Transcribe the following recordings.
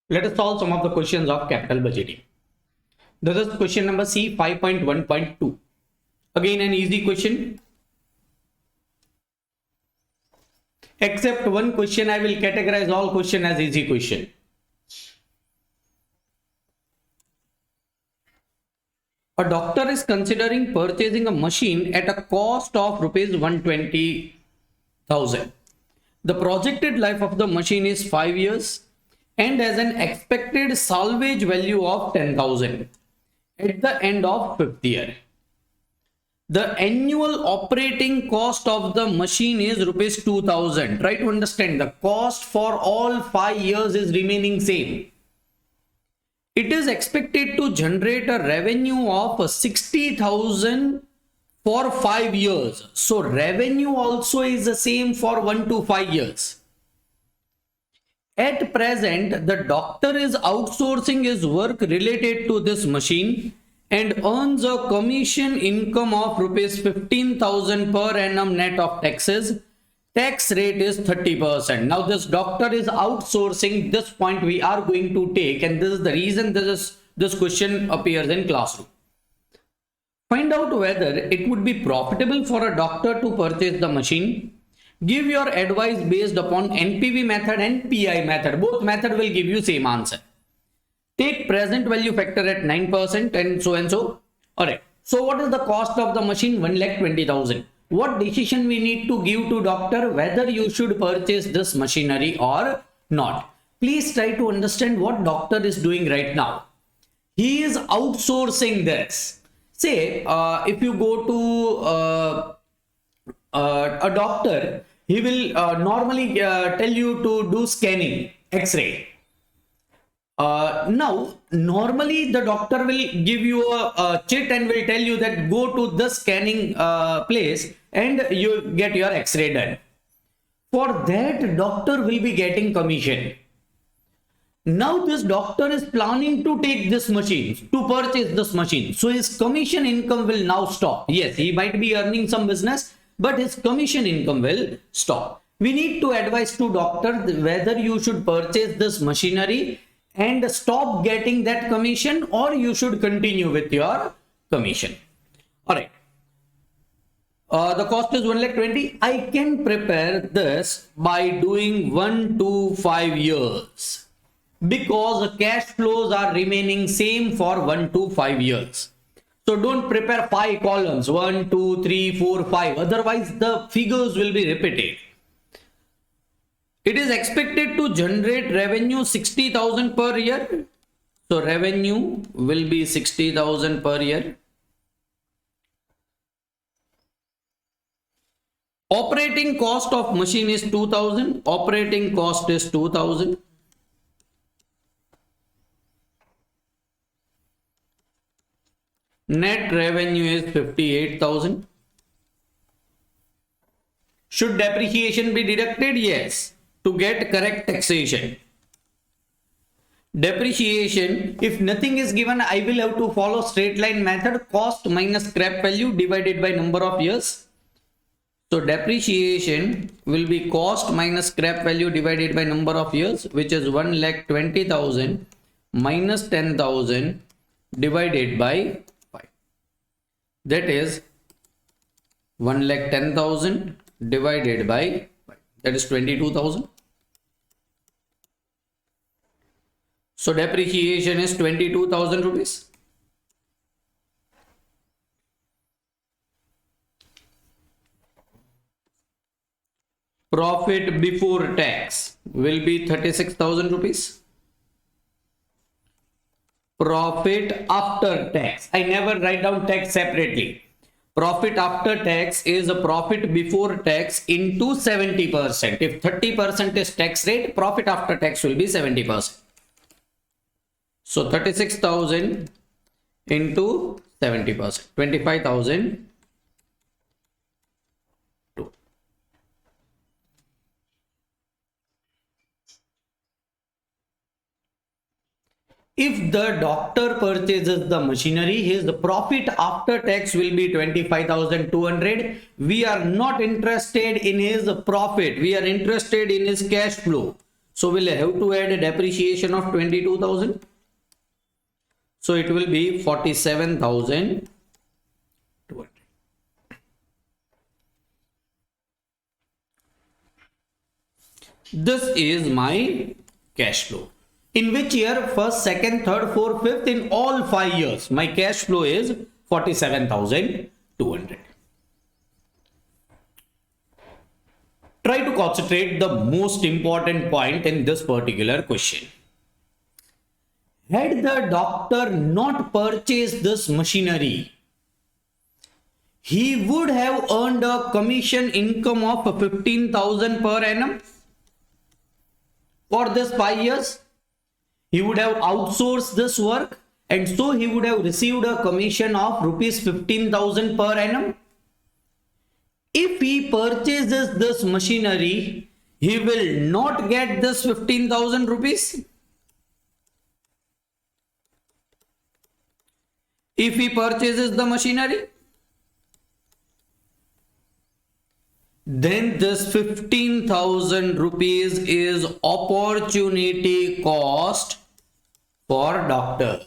Let us solve some of the questions of capital budgeting. This is question number C 5.1.2. Again an easy question. Except one question, I will categorize all question as easy question. A doctor is considering purchasing a machine at a cost of rupees 120,000. The projected life of the machine is 5 years and has an expected salvage value of 10,000 at the end of 5th year. The annual operating cost of the machine is rupees 2,000. Try to understand, the cost for all 5 years is remaining same. It is expected to generate a revenue of 60,000 for 5 years. So revenue also is the same for 1 to 5 years. At present, the doctor is outsourcing his work related to this machine and earns a commission income of rupees 15,000 per annum net of taxes. Tax rate is 30%. Now this doctor is outsourcing. This point we are going to take, and this is the reason this question appears in classroom. Find out whether it would be profitable for a doctor to purchase the machine. Give your advice based upon NPV method and PI method. Both method will give you same answer. Take present value factor at 9% and so and so. Alright. So what is the cost of the machine? 1,20,000. What decision we need to give to doctor whether you should purchase this machinery or not? Please try to understand what doctor is doing right now. He is outsourcing this. Say if you go to a doctor, he will normally tell you to do scanning, X-ray. Now, normally the doctor will give you a chit and will tell you that go to the scanning place and you get your X-ray done. For that, doctor will be getting commission. Now this doctor is planning to take this machine, to purchase this machine. So his commission income will now stop. Yes, he might be earning some business, but his commission income will stop. We need to advise to doctor whether you should purchase this machinery and stop getting that commission, or you should continue with your commission. All right. The cost is 1,20,000. I can prepare this by doing 1 to 5 years because the cash flows are remaining same for 1 to 5 years. So don't prepare 5 columns, 1, 2, 3, 4, 5. Otherwise, the figures will be repeated. It is expected to generate revenue 60,000 per year. So revenue will be 60,000 per year. Operating cost of machine is 2,000. Operating cost is 2,000. Net revenue is 58,000. Should depreciation be deducted? Yes. To get correct taxation. Depreciation, if nothing is given, I will have to follow straight line method, cost minus scrap value divided by number of years. So depreciation will be cost minus scrap value divided by number of years, which is 1,20,000 minus 10,000 divided by 5. That is 1,10,000 divided by 5. That is 22,000. So depreciation is 22,000 rupees. Profit before tax will be 36,000 rupees. Profit after tax. I never write down tax separately. Profit after tax is a profit before tax into 70%. If 30% is tax rate, profit after tax will be 70%. So 36,000 into 70%, 25,000. If the doctor purchases the machinery, his profit after tax will be 25,200. We are not interested in his profit. We are interested in his cash flow. So we'll have to add a depreciation of 22,000. So it will be 47,200. This is my cash flow. In which year? First, second, third, fourth, fifth, in all 5 years, my cash flow is 47,200. Try to concentrate the most important point in this particular question. Had the doctor not purchased this machinery, he would have earned a commission income of 15,000 per annum for this 5 years. He would have outsourced this work, and so he would have received a commission of rupees 15,000 per annum. If he purchases this machinery, he will not get this 15,000 rupees. If he purchases the machinery, then this 15,000 rupees is opportunity cost for doctor.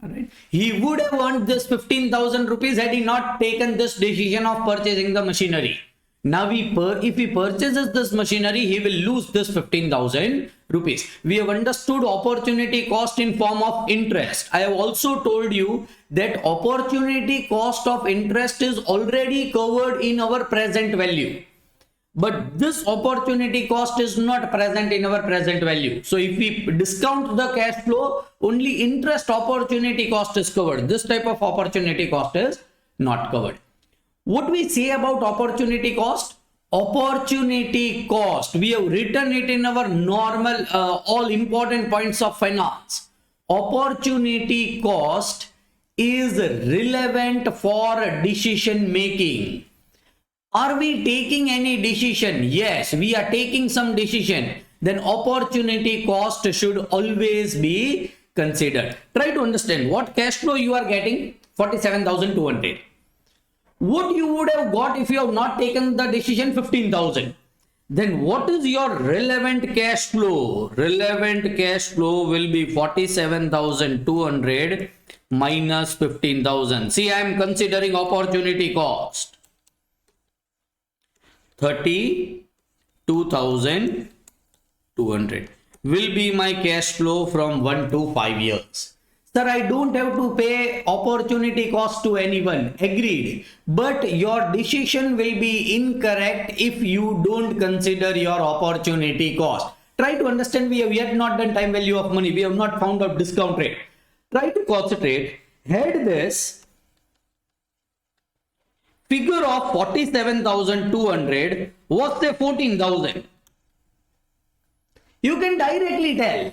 Alright. He would have earned this 15,000 rupees had he not taken this decision of purchasing the machinery. Now, if he purchases this machinery, he will lose this 15,000 rupees. We have understood opportunity cost in form of interest. I have also told you that opportunity cost of interest is already covered in our present value. But this opportunity cost is not present in our present value. So if we discount the cash flow, only interest opportunity cost is covered. This type of opportunity cost is not covered. What we say about opportunity cost? Opportunity cost, we have written it in our normal all important points of finance. Opportunity cost is relevant for decision making. Are we taking any decision? Yes, we are taking some decision. Then opportunity cost should always be considered. Try to understand what cash flow you are getting. 47,200. What you would have got if you have not taken the decision? 15,000. Then what is your relevant cash flow? Relevant cash flow will be 47,200 minus 15,000. See, I am considering opportunity cost. 32,200 will be my cash flow from 1 to 5 years. Sir, I don't have to pay opportunity cost to anyone. Agreed. But your decision will be incorrect if you don't consider your opportunity cost. Try to understand, we have yet not done time value of money. We have not found out discount rate. Try to concentrate. Had this figure of 47,200 was say 14,000. You can directly tell.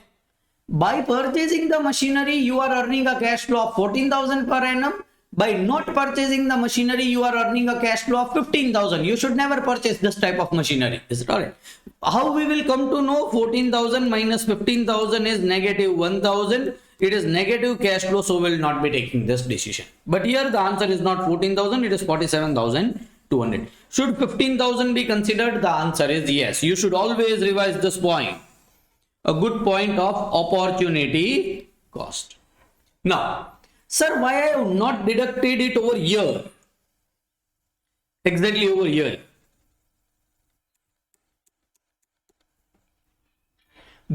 By purchasing the machinery, you are earning a cash flow of 14,000 per annum. By not purchasing the machinery, you are earning a cash flow of 15,000. You should never purchase this type of machinery. Is it alright? How we will come to know 14,000 minus 15,000 is negative 1,000. It is negative cash flow, so we will not be taking this decision. But here the answer is not 14,000, it is 47,200. Should 15,000 be considered? The answer is yes. You should always revise this point. A good point of opportunity cost. Now, sir, why I have not deducted it over here? Exactly over here.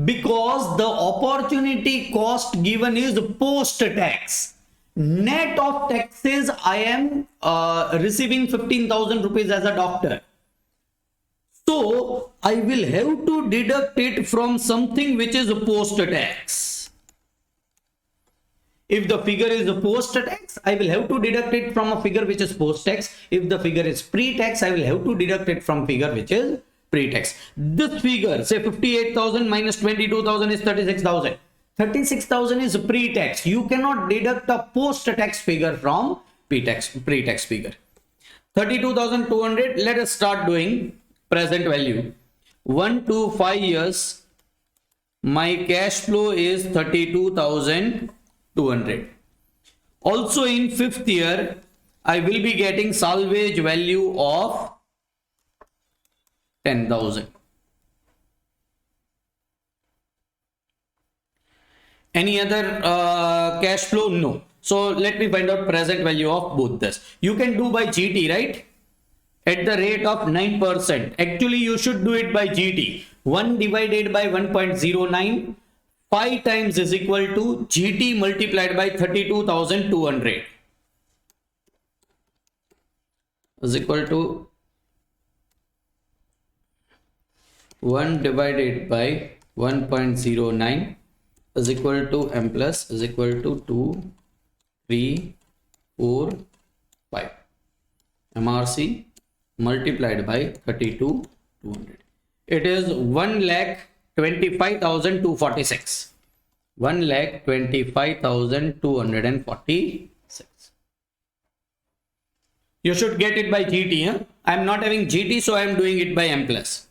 Because the opportunity cost given is post-tax. Net of taxes, I am receiving 15,000 rupees as a doctor. So, I will have to deduct it from something which is post-tax. If the figure is post-tax, I will have to deduct it from a figure which is post-tax. If the figure is pre-tax, I will have to deduct it from figure which is pre-tax. This figure, say 58,000 minus 22,000 is 36,000. 36,000 is pre-tax. You cannot deduct a post-tax figure from pre-tax figure. 32,200. Let us start doing present value. 1 to 5 years, my cash flow is 32,200. Also in 5th year, I will be getting salvage value of 10,000. Any other cash flow? No. So let me find out present value of both this. You can do by GT, right? At the rate of 9%. Actually, you should do it by GT. 1 divided by 1.09, 5 times is equal to GT multiplied by 32,200 is equal to 1 divided by 1.09 is equal to m plus is equal to 2, 3, 4, 5. MRC multiplied by 32,200. It is 1,25,246. 1,25,246. You should get it by GT. Huh? I am not having GT, so I am doing it by M plus.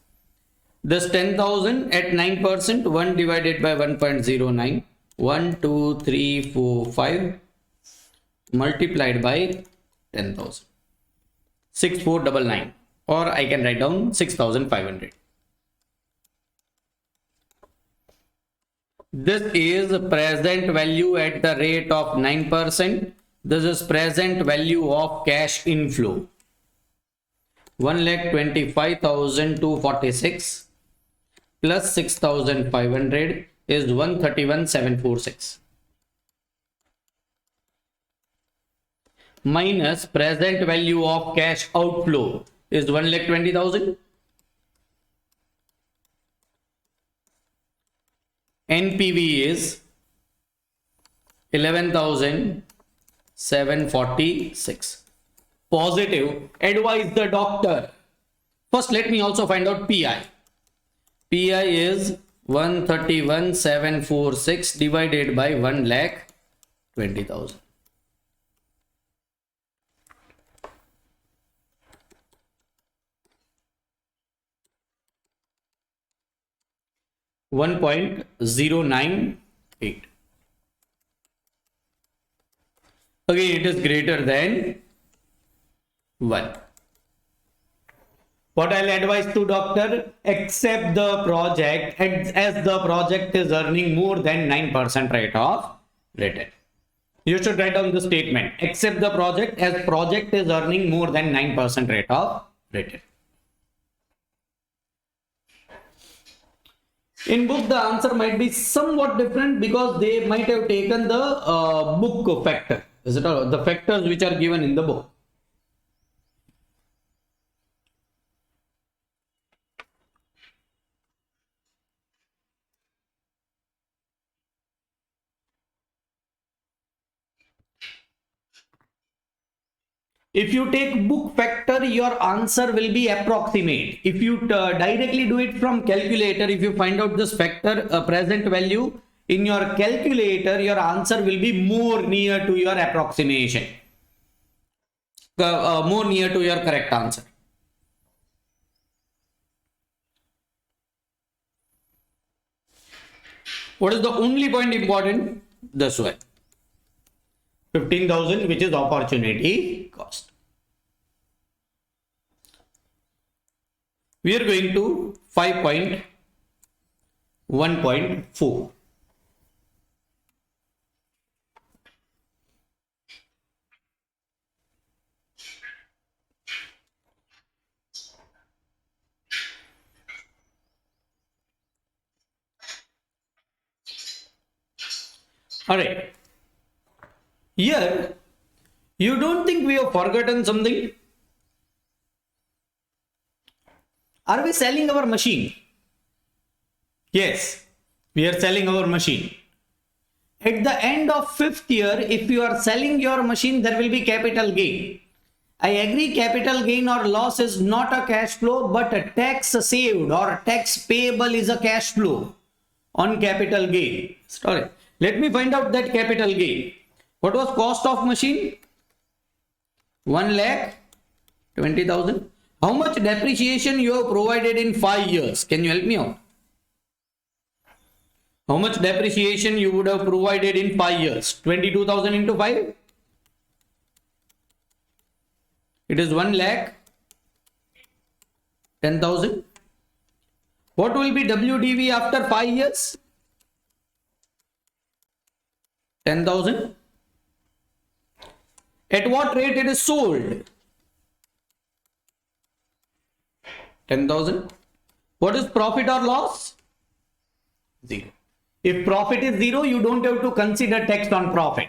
This 10,000 at 9%, 1 divided by 1.09, 1, 2, 3, 4, 5 multiplied by 10,000. 6499, or I can write down 6,500. This is present value at the rate of 9%. This is present value of cash inflow. 1,25,246 plus 6,500 is 131,746. Minus present value of cash outflow is 1,20,000. NPV is 11,746. Positive. Advise the doctor. First, let me also find out PI. PI is 131,746 divided by 1,20,000. 1.098. Again, it is greater than 1. What I'll advise to doctor, accept the project as the project is earning more than 9% rate of return. You should write down the statement. Accept the project as project is earning more than 9% rate of return. In book, the answer might be somewhat different because they might have taken the book factor. Is it all? The factors which are given in the book. If you take book factor, your answer will be approximate. If you directly do it from calculator, if you find out this factor present value in your calculator, your answer will be more near to your approximation, more near to your correct answer. What is the only point important? This one. 15,000, which is opportunity cost. We are going to 5.1.4. All right. Here, you don't think we have forgotten something? Are we selling our machine? Yes, we are selling our machine. At the end of 5th year, if you are selling your machine, there will be capital gain. I agree, capital gain or loss is not a cash flow, but a tax saved or tax payable is a cash flow on capital gain. Sorry, let me find out that capital gain. What was cost of machine? 1,20,000. How much depreciation you have provided in 5 years? Can you help me out? How much depreciation you would have provided in 5 years? 22,000 into 5? It is 1,10,000. What will be WDV after 5 years? 10,000. At what rate it is sold? 10,000. What is profit or loss? 0. If profit is 0, you don't have to consider tax on profit.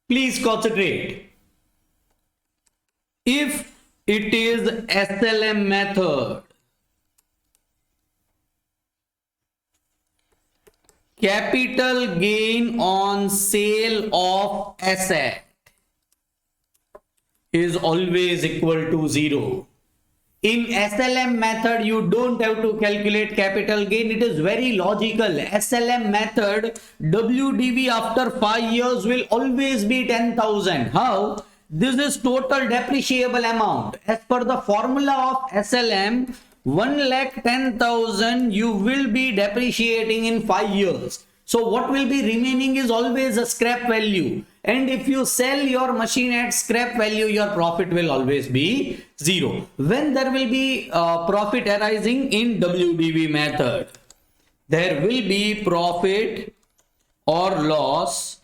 Please concentrate. If it is SLM method, capital gain on sale of asset is always equal to 0. In SLM method, you don't have to calculate capital gain. It is very logical. SLM method, WDV after 5 years will always be 10,000. How? This is total depreciable amount. As per the formula of SLM, 1,10,000 you will be depreciating in 5 years. So what will be remaining is always a scrap value. And if you sell your machine at scrap value, your profit will always be 0. When there will be profit arising in WDV method, there will be profit or loss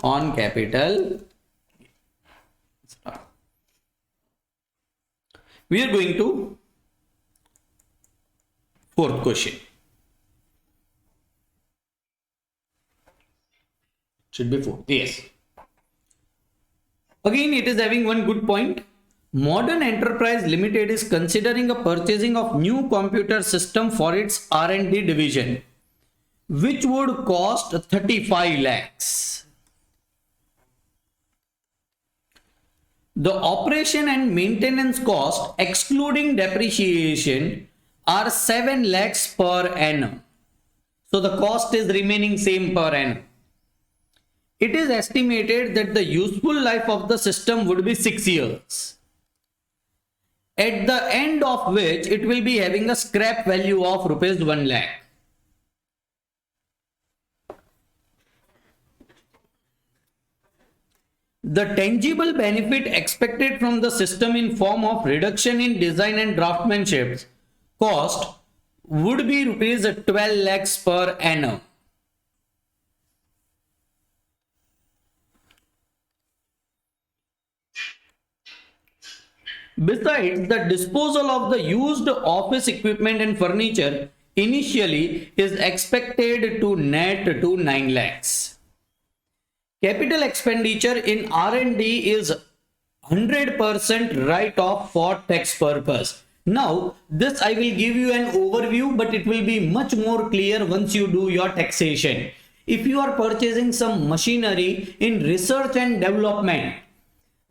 on capital. We are going to fourth question. Should be 4. Yes. Again, it is having one good point. Modern Enterprise Limited is considering a purchasing of new computer system for its R&D division, which would cost 35 lakhs. The operation and maintenance cost, excluding depreciation, are 7 lakhs per annum. So the cost is remaining same per annum. It is estimated that the useful life of the system would be 6 years, at the end of which it will be having a scrap value of rupees 1 lakh. The tangible benefit expected from the system in form of reduction in design and draftsmanship cost would be rupees 12 lakhs per annum. Besides, the disposal of the used office equipment and furniture initially is expected to net to 9 lakhs. Capital expenditure in R&D is 100% write-off for tax purpose. Now, this I will give you an overview, but it will be much more clear once you do your taxation. If you are purchasing some machinery in research and development,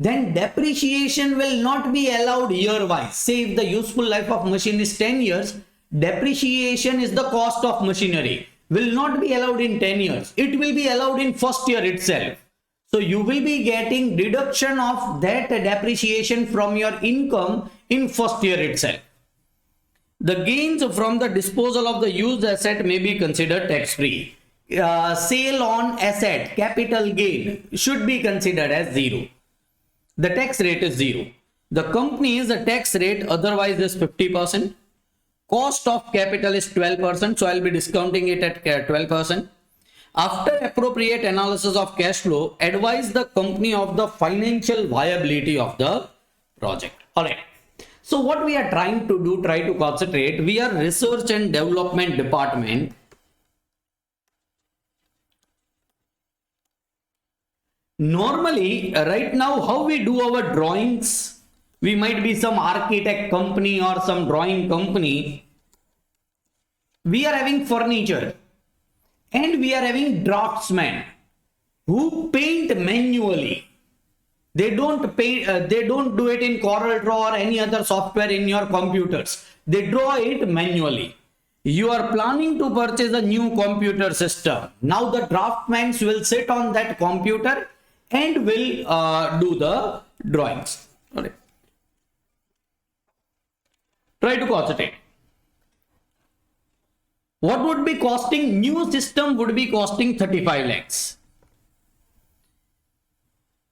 then depreciation will not be allowed year-wise. Say if the useful life of machine is 10 years, depreciation is the cost of machinery, will not be allowed in 10 years. It will be allowed in first year itself. So you will be getting deduction of that depreciation from your income in first year itself. The gains from the disposal of the used asset may be considered tax-free. Sale on asset, capital gain should be considered as 0. The tax rate is 0. The company's tax rate otherwise is 50%. Cost of capital is 12%. So I'll be discounting it at 12%. After appropriate analysis of cash flow, advise the company of the financial viability of the project. Alright. So what we are trying to do, try to concentrate. We are research and development department. Normally, right now, how we do our drawings, we might be some architect company or some drawing company. We are having furniture and we are having draftsmen who paint manually. They don't paint, they don't do it in Corel Draw or any other software in your computers. They draw it manually. You are planning to purchase a new computer system. Now the draftsmen will sit on that computer and will do the drawings. Okay. Try to concentrate. What would be costing? New system would be costing 35 lakhs.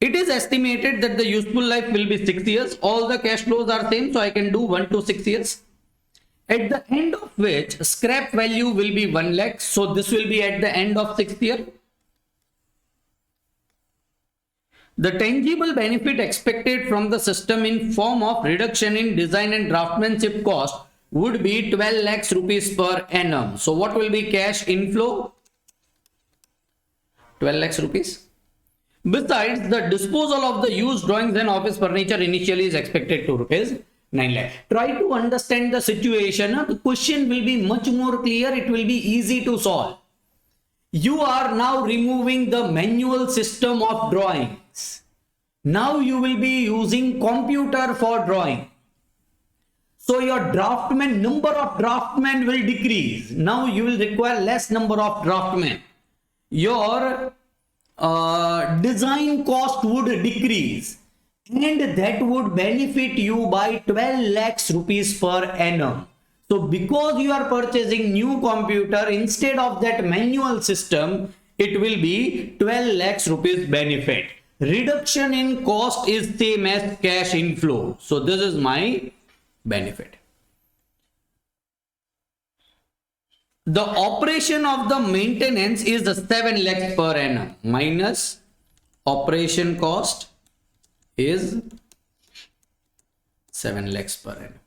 It is estimated that the useful life will be 6 years. All the cash flows are same, so I can do 1 to 6 years. at the end of which scrap value will be 1 lakh. So this will be at the end of 6th year. The tangible benefit expected from the system in form of reduction in design and draftsmanship cost would be 12 lakhs rupees per annum. So what will be cash inflow? 12 lakhs rupees. Besides, the disposal of the used drawings and office furniture initially is expected to rupees 9 lakh. Try to understand the situation. The question will be much more clear. It will be easy to solve. You are now removing the manual system of drawings. Now you will be using computer for drawing. So your number of draftsmen will decrease. Now you will require less number of draftsmen. Your design cost would decrease, and that would benefit you by 12 lakhs rupees per annum. So because you are purchasing new computer, instead of that manual system, it will be 12 lakhs rupees benefit. Reduction in cost is same as cash inflow. So this is my benefit. The operation of the maintenance is the 7 lakhs per annum minus operation cost is 7 lakhs per annum.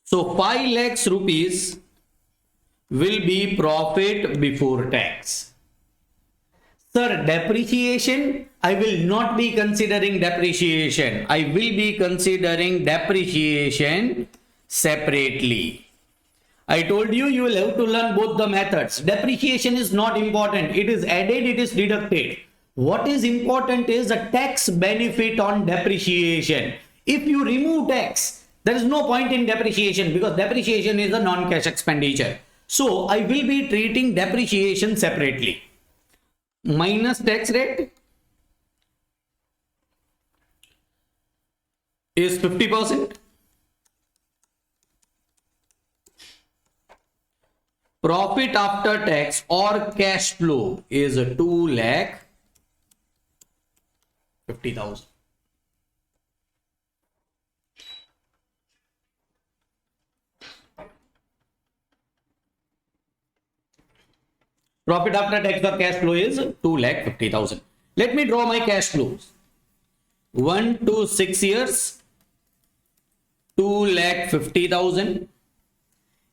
So 5 lakhs rupees will be profit before tax. Sir, depreciation, I will not be considering depreciation. I will be considering depreciation separately. I told you, you will have to learn both the methods. Depreciation is not important. It is added, it is deducted. What is important is the tax benefit on depreciation. If you remove tax, there is no point in depreciation because depreciation is a non-cash expenditure. So I will be treating depreciation separately. Minus tax rate is 50%. Profit after tax or cash flow is 2 lakh 50,000. Profit after tax or cash flow is 2 lakh 50,000. Let me draw my cash flows. 1 to 6 years, 2 lakh 50,000.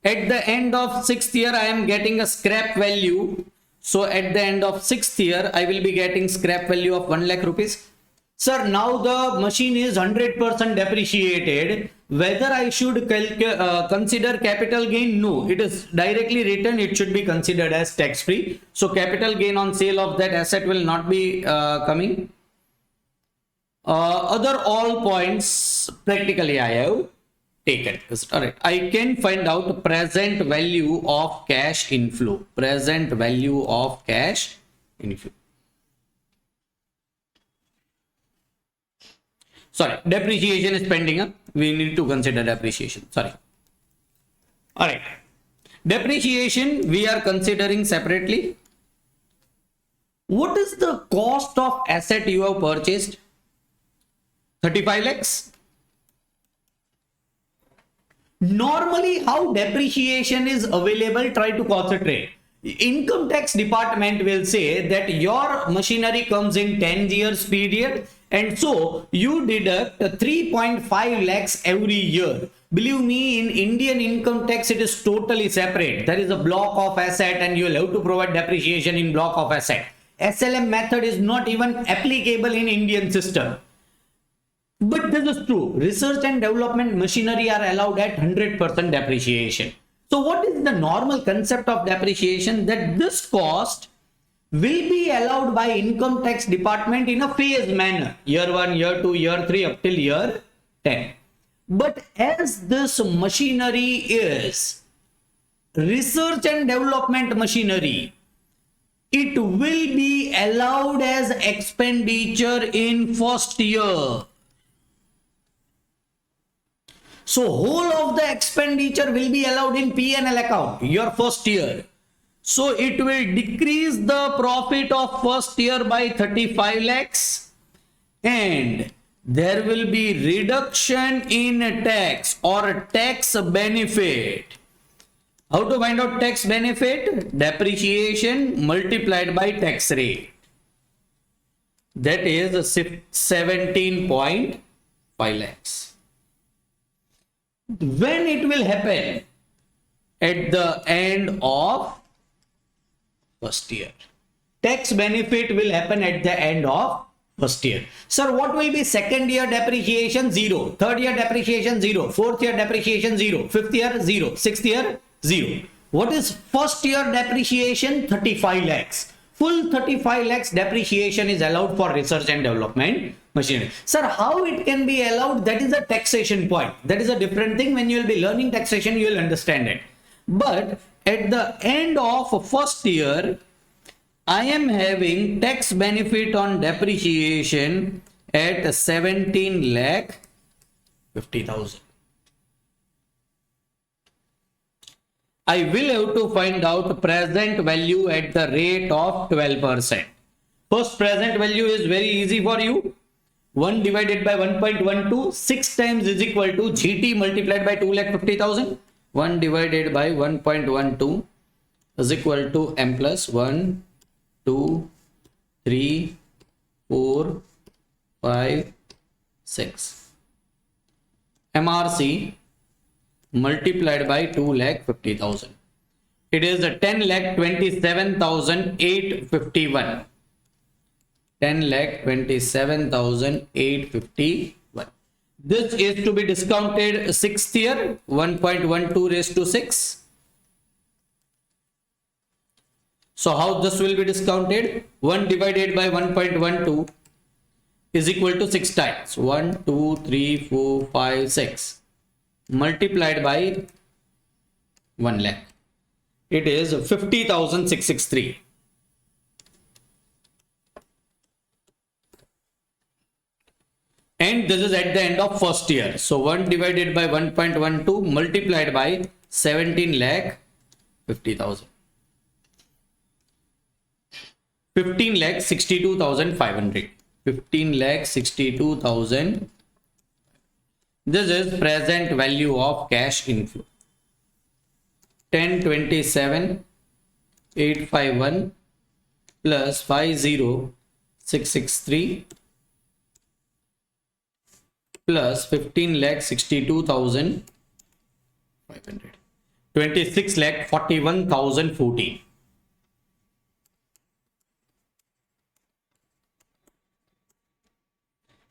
At the end of 6th year, I am getting a scrap value. So at the end of 6th year, I will be getting scrap value of 1 lakh rupees. Sir, now the machine is 100% depreciated. Whether I should consider capital gain? No, it is directly written. It should be considered as tax free. So capital gain on sale of that asset will not be coming. Other all points practically I have taken. All right, I can find out present value of cash inflow. Present value of cash inflow. Sorry, depreciation is pending. We need to consider depreciation. Sorry. All right. Depreciation we are considering separately. What is the cost of asset you have purchased? 35 lakhs. Normally, how depreciation is available, try to concentrate. Income tax department will say that your machinery comes in 10 years period, and so you deduct 3.5 lakhs every year. Believe me, in Indian income tax, it is totally separate. There is a block of asset and you will have to provide depreciation in block of asset. SLM method is not even applicable in Indian system. But this is true. Research and development machinery are allowed at 100% depreciation. So what is the normal concept of depreciation? That this cost will be allowed by income tax department in a phased manner. Year 1, year 2, year 3 up till year 10. But as this machinery is research and development machinery, it will be allowed as expenditure in first year. So whole of the expenditure will be allowed in P&L account, your first year. So it will decrease the profit of first year by 35 lakhs and there will be reduction in tax or tax benefit. How to find out tax benefit? Depreciation multiplied by tax rate. That is 17.5 lakhs. When it will happen? At the end of first year. Tax benefit will happen at the end of first year. Sir, what will be second year depreciation? 0. Third year depreciation? 0. Fourth year depreciation? 0. Fifth year? 0. Sixth year? 0. What is first year depreciation? 35 lakhs. Full 35 lakhs depreciation is allowed for research and development machinery. Sir, how it can be allowed? That is a taxation point. That is a different thing. When you will be learning taxation, you will understand it. But at the end of first year, I am having tax benefit on depreciation at 17 lakh 50,000. I will have to find out present value at the rate of 12%. First present value is very easy for you. 1 divided by 1.12, 6 times is equal to GT multiplied by 2,50,000. 1 divided by 1.12 is equal to M plus 1, 2, 3, 4, 5, 6. MRC multiplied by 2,50,000. It is 10,27,851. 10,27,851. This is to be discounted sixth year, 1.12 raised to 6. So how this will be discounted? 1 divided by 1.12 is equal to 6 times. 1, 2, 3, 4, 5, 6. Multiplied by 1 lakh. It is 50,663. And this is at the end of first year. So 1 divided by 1.12 multiplied by 17 lakh 50,000. 15 lakh 62,500. 15 lakh 62,000. This is present value of cash inflow. 1027,851 plus 50,663 plus 15 lakh 62,500. 26 lakh 41,014.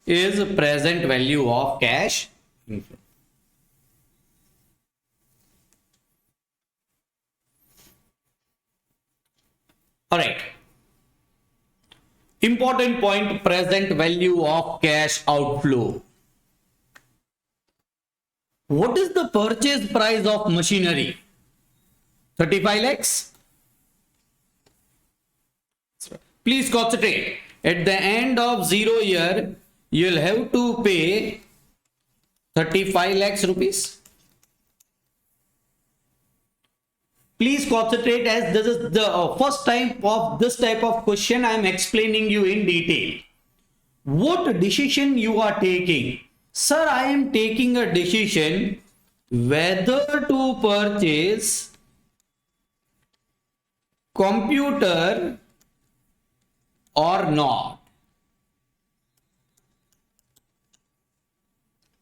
Is present value of cash inflow. All right. Important point, present value of cash outflow. What is the purchase price of machinery? 35 lakhs. Please concentrate. At the end of 0 year, you'll have to pay 35 lakhs rupees. Please concentrate, as this is the first time of this type of question I am explaining you in detail. What decision you are taking? Sir, I am taking a decision whether to purchase computer or not.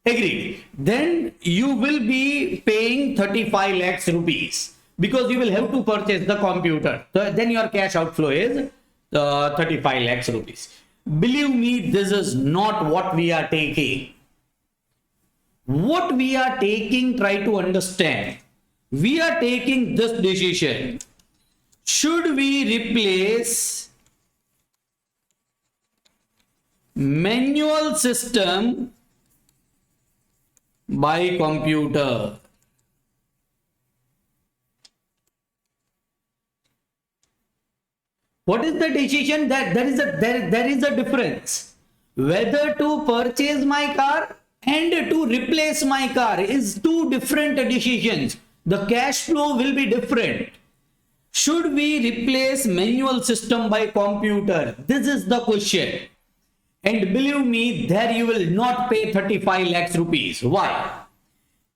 Agreed. Then you will be paying 35 lakhs rupees because you will have to purchase the computer. So then your cash outflow is 35 lakhs rupees. Believe me, this is not what we are taking. What we are taking, try to understand. We are taking this decision. Should we replace manual system by computer? What is the decision? That there is a difference. Whether to purchase my car and to replace my car is two different decisions. The cash flow will be different. Should we replace manual system by computer? This is the question. And believe me, there you will not pay 35 lakhs rupees. Why?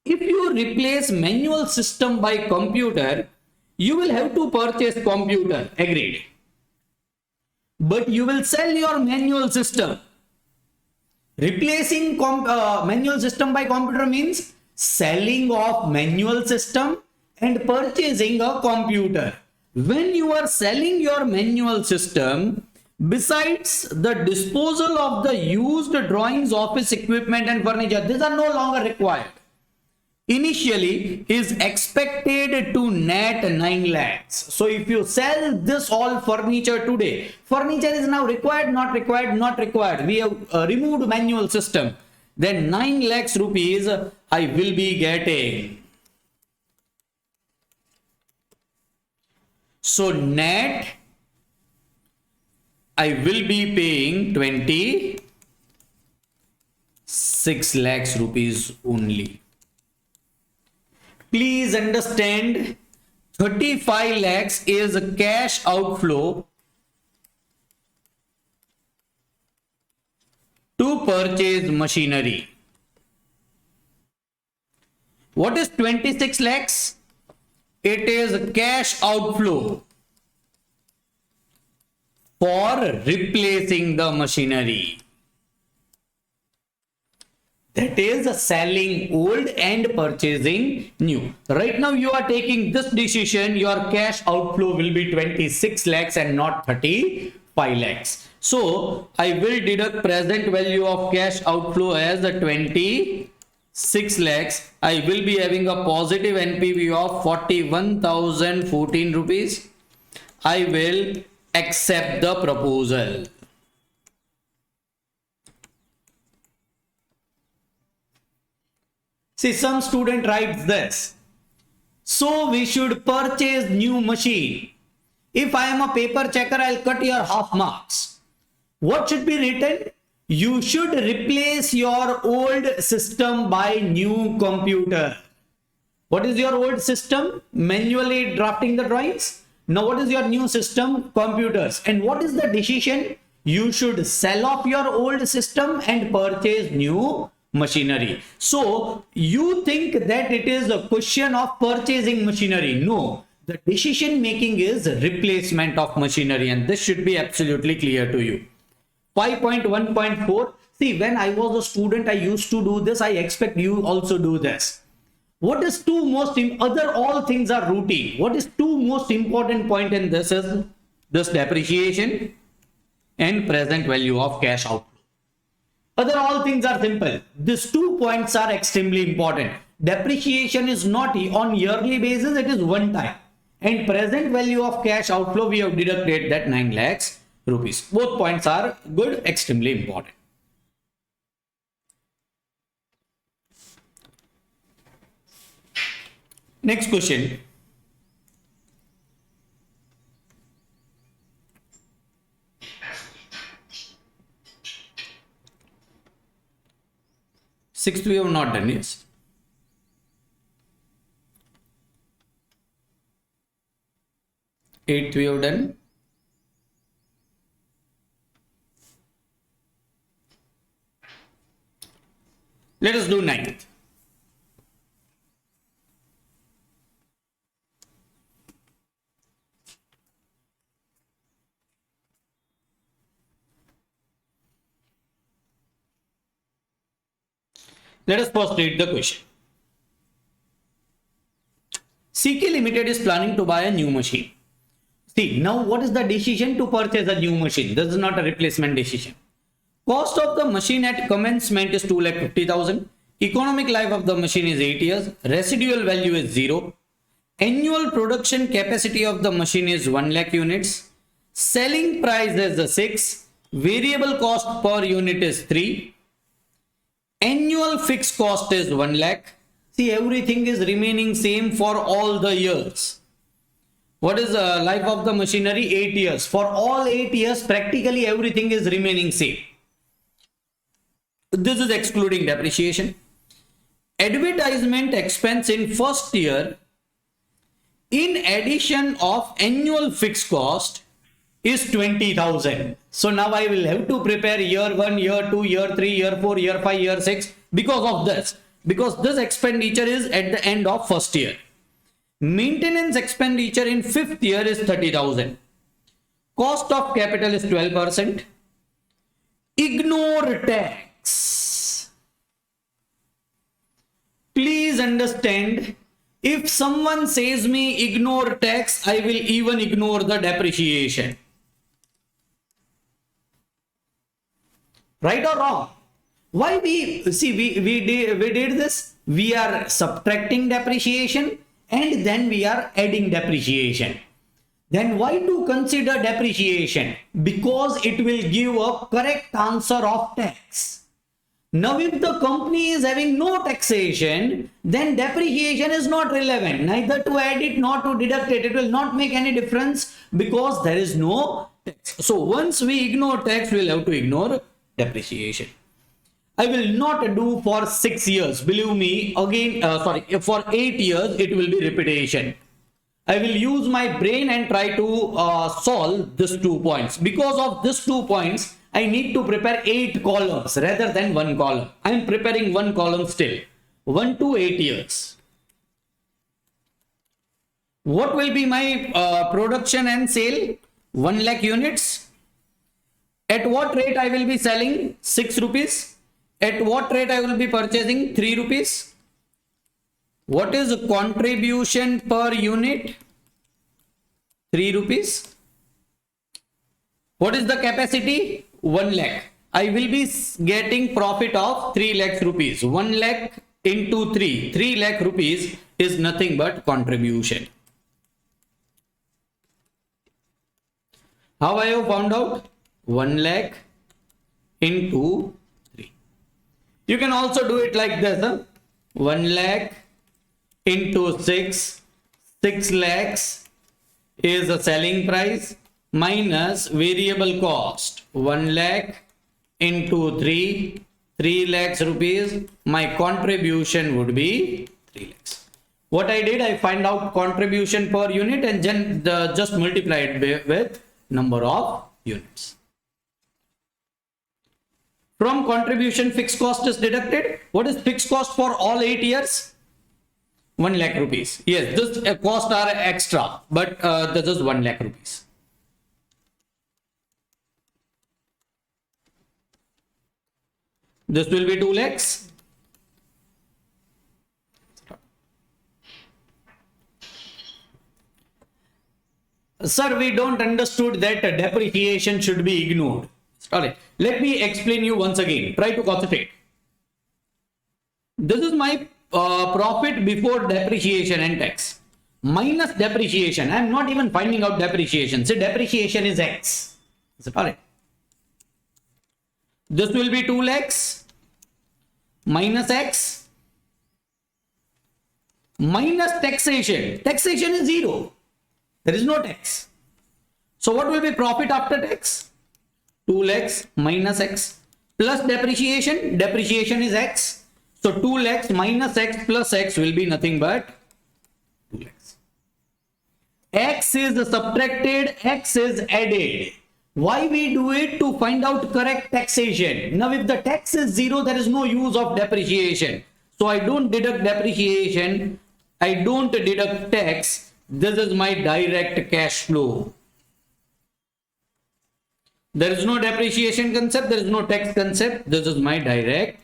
If you replace manual system by computer, you will have to purchase computer. Agreed. But you will sell your manual system. Replacing manual system by computer means selling of manual system and purchasing a computer. When you are selling your manual system, besides the disposal of the used drawings, office equipment and furniture, these are no longer required. Initially is expected to net 9 lakhs. So if you sell this all furniture today, furniture is now required, not required, not required. We have removed manual system. Then 9 lakhs rupees I will be getting. So net I will be paying 26 lakhs rupees only. Please understand, 35 lakhs is a cash outflow to purchase machinery. What is 26 lakhs? It is cash outflow for replacing the machinery. That is selling old and purchasing new. Right now you are taking this decision, your cash outflow will be 26 lakhs and not 35 lakhs. So I will deduct present value of cash outflow as the 26 lakhs. I will be having a positive NPV of 41,014 rupees. I will accept the proposal. See, some student writes this. So we should purchase new machine. If I am a paper checker, I'll cut your half marks. What should be written? You should replace your old system by new computer. What is your old system? Manually drafting the drawings. Now what is your new system? Computers. And what is the decision? You should sell off your old system and purchase new machinery. So you think that it is a question of purchasing machinery. No, the decision making is replacement of machinery, and this should be absolutely clear to you. 5.1.4. See, when I was a student, I used to do this. I expect you also do this. What is two most other all things are routine. What is two most important point in this is this depreciation and present value of cash outflow. Other all things are simple. These 2 points are extremely important. Depreciation is not on yearly basis, it is one time. And present value of cash outflow, we have deducted that 9 lakhs rupees. Both points are good, extremely important. Next question. Sixth we have not done, yes. Eighth we have done. Let us do ninth. Let us first read the question. CK Limited is planning to buy a new machine. See, now what is the decision to purchase a new machine? This is not a replacement decision. Cost of the machine at commencement is 2,50,000. Economic life of the machine is 8 years. Residual value is 0. Annual production capacity of the machine is 1 lakh units. Selling price is 6. Variable cost per unit is 3. Annual fixed cost is 1 lakh. See, everything is remaining same for all the years. What is the life of the machinery? 8 years. For all 8 years, practically everything is remaining same. This is excluding depreciation. Advertisement expense in first year, in addition of annual fixed cost, is 20,000. So now I will have to prepare year 1, year 2, year 3, year 4, year 5, year 6 because of this. Because this expenditure is at the end of first year. Maintenance expenditure in fifth year is 30,000. Cost of capital is 12%. Ignore tax. Please understand, if someone says me ignore tax, I will even ignore the depreciation. Right or wrong? Why we did this? We are subtracting depreciation and then we are adding depreciation. Then why to consider depreciation? Because it will give a correct answer of tax. Now if the company is having no taxation, then depreciation is not relevant. Neither to add it nor to deduct it. It will not make any difference because there is no tax. So once we ignore tax, we will have to ignore depreciation. I will not do for 6 years. Believe me, again, for 8 years, it will be repetition. I will use my brain and try to solve these 2 points. Because of these 2 points, I need to prepare 8 columns rather than 1 column. I am preparing 1 column still. 1 to 8 years. What will be my production and sale? 1 lakh units. At what rate I will be selling? 6 rupees. At what rate I will be purchasing? 3 rupees. What is the contribution per unit? 3 rupees. What is the capacity? 1 lakh. I will be getting profit of 3 lakhs rupees. 1 lakh into 3. 3 lakh rupees is nothing but contribution. How I have found out? 1 lakh into 3. You can also do it like this. 1 lakh into 6. 6 lakhs is the selling price minus variable cost. 1 lakh into 3. 3 lakhs rupees. My contribution would be 3 lakhs. What I did, I find out contribution per unit and then just multiplied with number of units. From contribution, fixed cost is deducted. What is fixed cost for all 8 years? 1 lakh rupees. Yes, this costs are extra, but this is 1 lakh rupees. This will be 2 lakhs. Sir, we don't understood that depreciation should be ignored. Alright, let me explain you once again. Try to concentrate. This is my profit before depreciation and tax. Minus depreciation. I am not even finding out depreciation. Say depreciation is X. Is it alright? This will be 2 lakhs minus X minus taxation. Taxation is 0. There is no tax. So what will be profit after tax? 2 lakhs minus X plus depreciation. Depreciation is X. So 2 lakhs minus X plus X will be nothing but 2 lakhs. X is subtracted, X is added. Why we do it? To find out correct taxation. Now if the tax is 0, there is no use of depreciation. So I don't deduct depreciation. I don't deduct tax. This is my direct cash flow. There is no depreciation concept. There is no tax concept. This is my direct.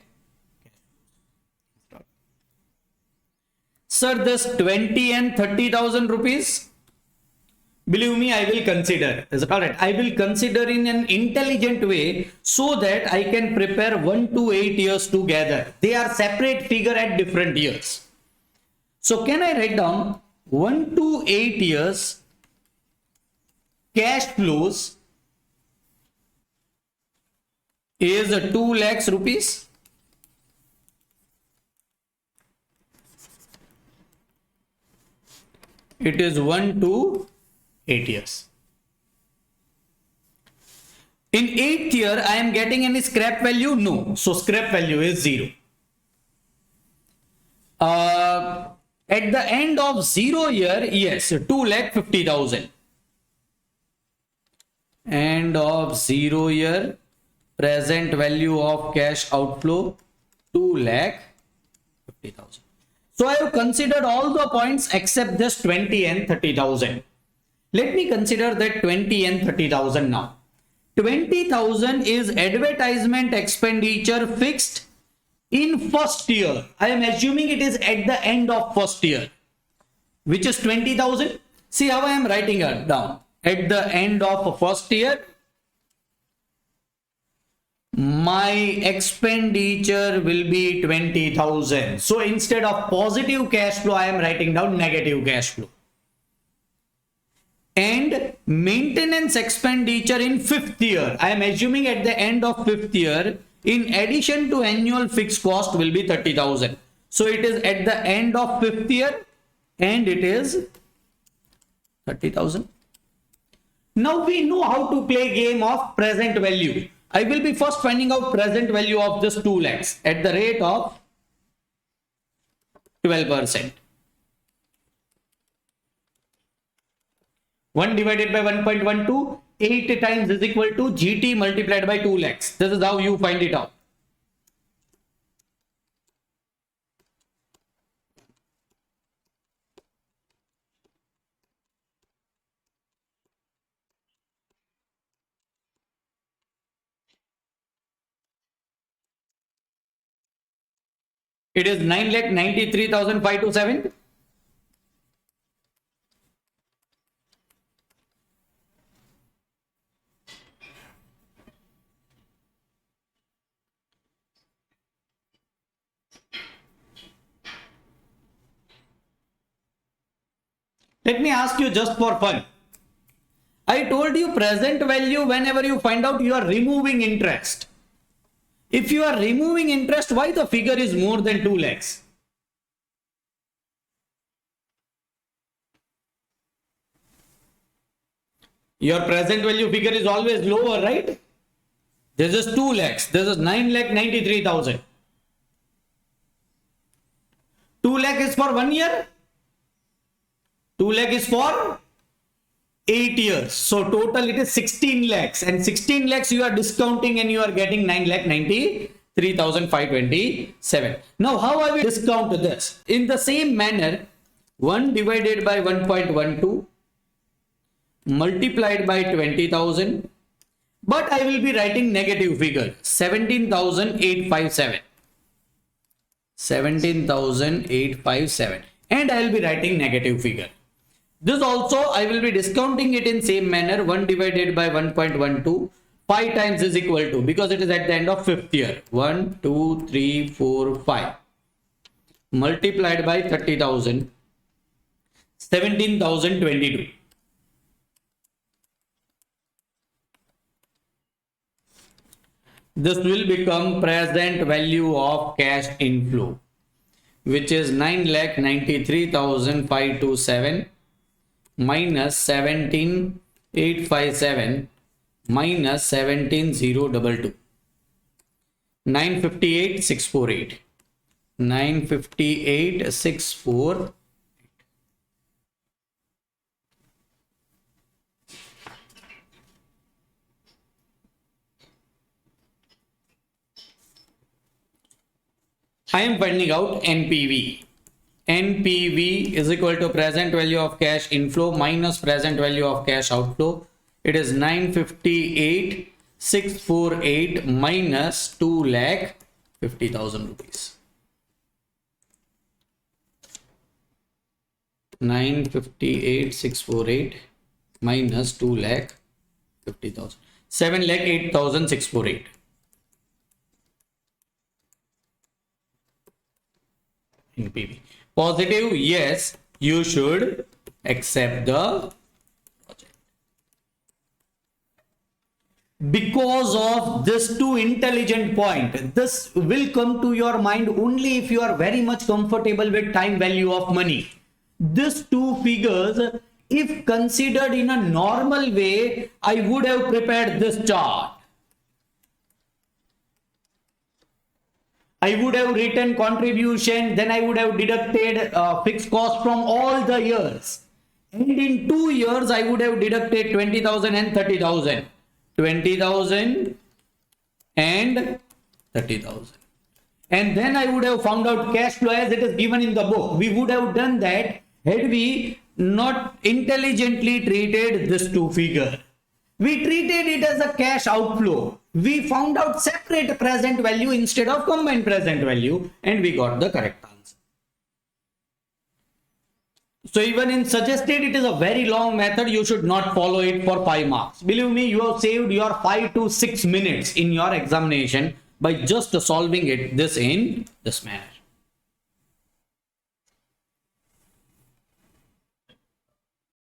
Sir, this 20 and 30,000 rupees. Believe me, I will consider. Is it correct? I will consider in an intelligent way so that I can prepare 1 to 8 years together. They are separate figure at different years. So can I write down 1 to 8 years cash flows is 2 lakhs rupees. It is 1 to 8 years. In 8th year, I am getting any scrap value? No. So scrap value is 0. At the end of 0 year, yes, 2,50,000. End of 0 year, present value of cash outflow 2,50,000. So I have considered all the points except this 20 and 30,000. Let me consider that 20 and 30,000 now. 20,000 is advertisement expenditure fixed in first year. I am assuming it is at the end of first year, which is 20,000. See how I am writing it down. At the end of first year, my expenditure will be 20,000. So instead of positive cash flow, I am writing down negative cash flow. And maintenance expenditure in fifth year, I am assuming at the end of fifth year, in addition to annual fixed cost will be 30,000. So it is at the end of fifth year and it is 30,000. Now we know how to play game of present value. I will be first finding out present value of this 2 lakhs at the rate of 12%. 1 divided by 1.12, 8 times is equal to GT multiplied by 2 lakhs. This is how you find it out. It is 9,93,527. Let me ask you just for fun. I told you present value, whenever you find out, you are removing interest. If you are removing interest, why the figure is more than 2 lakhs? Your present value figure is always lower, right? This is 2 lakhs. This is 9,93,000. 2 lakh is for 1 year. 2 lakh is for 8 years. So total it is 16 lakhs, and 16 lakhs you are discounting and you are getting 9,93,527. Now how I will discount this? In the same manner, 1 divided by 1.12 multiplied by 20,000, but I will be writing negative figure 17,857. 17,857, and I will be writing negative figure. This also I will be discounting it in same manner. 1 divided by 1.12, 5 times is equal to, because it is at the end of fifth year, 1 2 3 4 5 multiplied by 30,000, 17,022. This will become present value of cash inflow, which is 9,93,527 minus 17,857 minus 17,022. 958,648. 958,648. I am finding out NPV. NPV is equal to present value of cash inflow minus present value of cash outflow. It is 958,648 minus 2,50,000 rupees. 958,648 minus 2,50,000. 7,08,648. NPV. Positive, yes, you should accept the project. Because of this two intelligent point, this will come to your mind only if you are very much comfortable with time value of money. These two figures, if considered in a normal way, I would have prepared this chart. I would have written contribution, then I would have deducted fixed cost from all the years. And in 2 years, I would have deducted 20,000 and 30,000. 20,000 and 30,000. And then I would have found out cash flow as it is given in the book. We would have done that had we not intelligently treated this two figure. We treated it as a cash outflow. We found out separate present value instead of combined present value, and we got the correct answer. So even in suggested, it is a very long method. You should not follow it for 5 marks. Believe me, you have saved your 5 to 6 minutes in your examination by just solving it this in this manner.